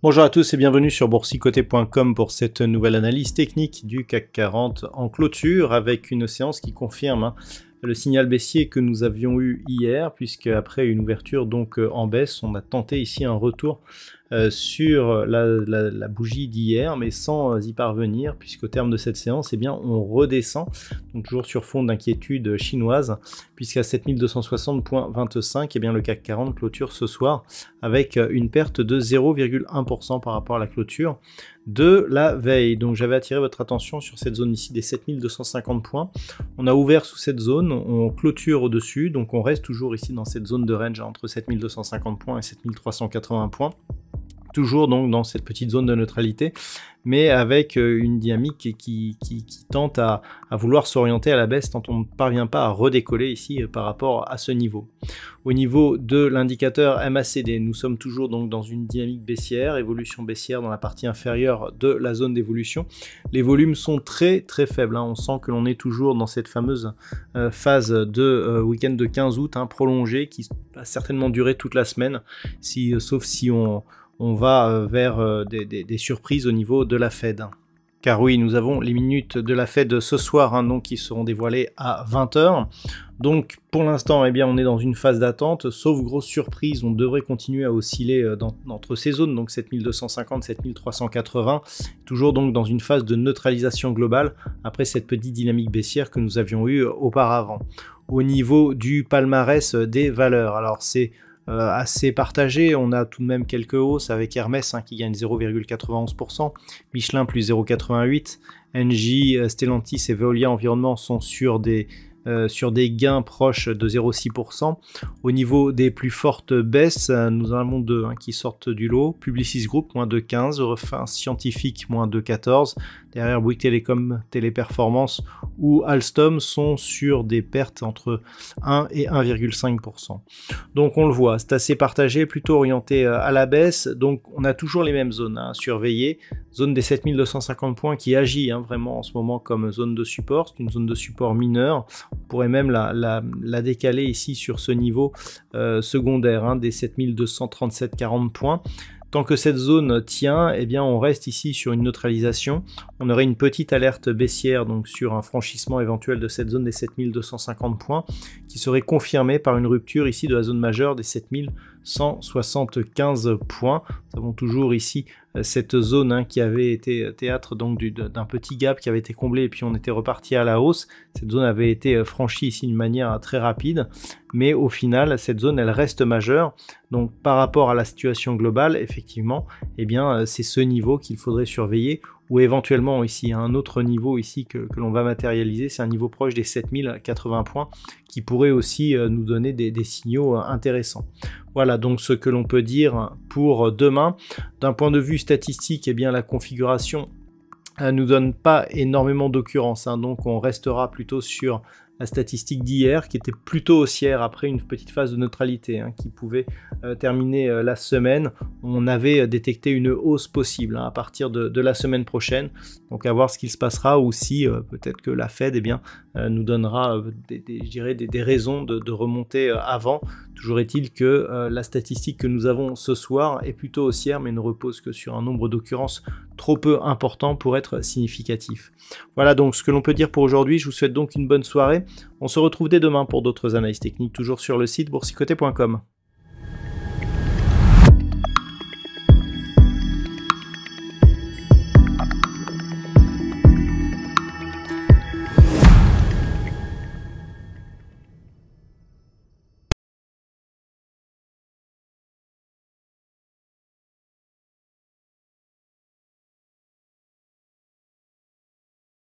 Bonjour à tous et bienvenue sur boursicoté.com pour cette nouvelle analyse technique du CAC 40 en clôture avec une séance qui confirme le signal baissier que nous avions eu hier, puisque après une ouverture donc en baisse, on a tenté ici un retour sur la bougie d'hier, mais sans y parvenir, puisqu'au terme de cette séance, eh bien, on redescend, donc toujours sur fond d'inquiétude chinoise, puisqu'à 7260.25, eh bien, le CAC 40 clôture ce soir avec une perte de 0,1% par rapport à la clôture de la veille. Donc j'avais attiré votre attention sur cette zone ici des 7250 points. On a ouvert sous cette zone, on clôture au-dessus, donc on reste toujours ici dans cette zone de range entre 7250 points et 7380 points. Toujours donc dans cette petite zone de neutralité, mais avec une dynamique qui tente à vouloir s'orienter à la baisse tant on ne parvient pas à redécoller ici par rapport à ce niveau. Au niveau de l'indicateur MACD, nous sommes toujours donc dans une dynamique baissière, évolution baissière dans la partie inférieure de la zone d'évolution. Les volumes sont très faibles, on sent que l'on est toujours dans cette fameuse phase de week-end de 15 août prolongée qui va certainement durer toute la semaine, sauf si on va vers des surprises au niveau de la Fed. Car oui, nous avons les minutes de la Fed ce soir, donc qui seront dévoilées à 20 h. Donc pour l'instant, eh bien, on est dans une phase d'attente, sauf grosse surprise, on devrait continuer à osciller entre ces zones, donc 7250, 7380, toujours donc dans une phase de neutralisation globale, après cette petite dynamique baissière que nous avions eue auparavant. Au niveau du palmarès des valeurs, alors c'est assez partagé, on a tout de même quelques hausses avec Hermès qui gagne 0,91%, Michelin plus 0,88%, Engie, Stellantis et Veolia Environnement sont sur des gains proches de 0,6%. Au niveau des plus fortes baisses, nous en avons deux qui sortent du lot. Publicis Group, moins de 15, Eurofins Scientifique, moins de 14. Derrière Bouygues Télécom, Téléperformance ou Alstom sont sur des pertes entre 1 et 1,5%. Donc on le voit, c'est assez partagé, plutôt orienté à la baisse. Donc on a toujours les mêmes zones à surveiller. Zone des 7250 points qui agit vraiment en ce moment comme zone de support. C'est une zone de support mineure. On pourrait même la décaler ici sur ce niveau secondaire des 7237,40 points. Tant que cette zone tient, eh bien on reste ici sur une neutralisation. On aurait une petite alerte baissière donc sur un franchissement éventuel de cette zone des 7250 points qui serait confirmée par une rupture ici de la zone majeure des 7175 points. Nous avons toujours ici cette zone qui avait été théâtre donc d'un petit gap qui avait été comblé et puis on était reparti à la hausse. Cette zone avait été franchie ici d'une manière très rapide, mais au final cette zone elle reste majeure. Donc par rapport à la situation globale, effectivement, eh bien c'est ce niveau qu'il faudrait surveiller, ou éventuellement ici un autre niveau ici que l'on va matérialiser, c'est un niveau proche des 7080 points qui pourrait aussi nous donner des signaux intéressants. Voilà donc ce que l'on peut dire pour demain. D'un point de vue statistique, eh bien la configuration nous donne pas énormément d'occurrences, donc on restera plutôt sur la statistique d'hier qui était plutôt haussière après une petite phase de neutralité qui pouvait terminer la semaine. On avait détecté une hausse possible à partir de la semaine prochaine, donc à voir ce qu'il se passera, ou si peut-être que la Fed nous donnera des raisons de remonter avant. Toujours est-il que la statistique que nous avons ce soir est plutôt haussière, mais ne repose que sur un nombre d'occurrences trop peu important pour être significatif. Voilà donc ce que l'on peut dire pour aujourd'hui. Je vous souhaite donc une bonne soirée. On se retrouve dès demain pour d'autres analyses techniques, toujours sur le site boursicoté.com.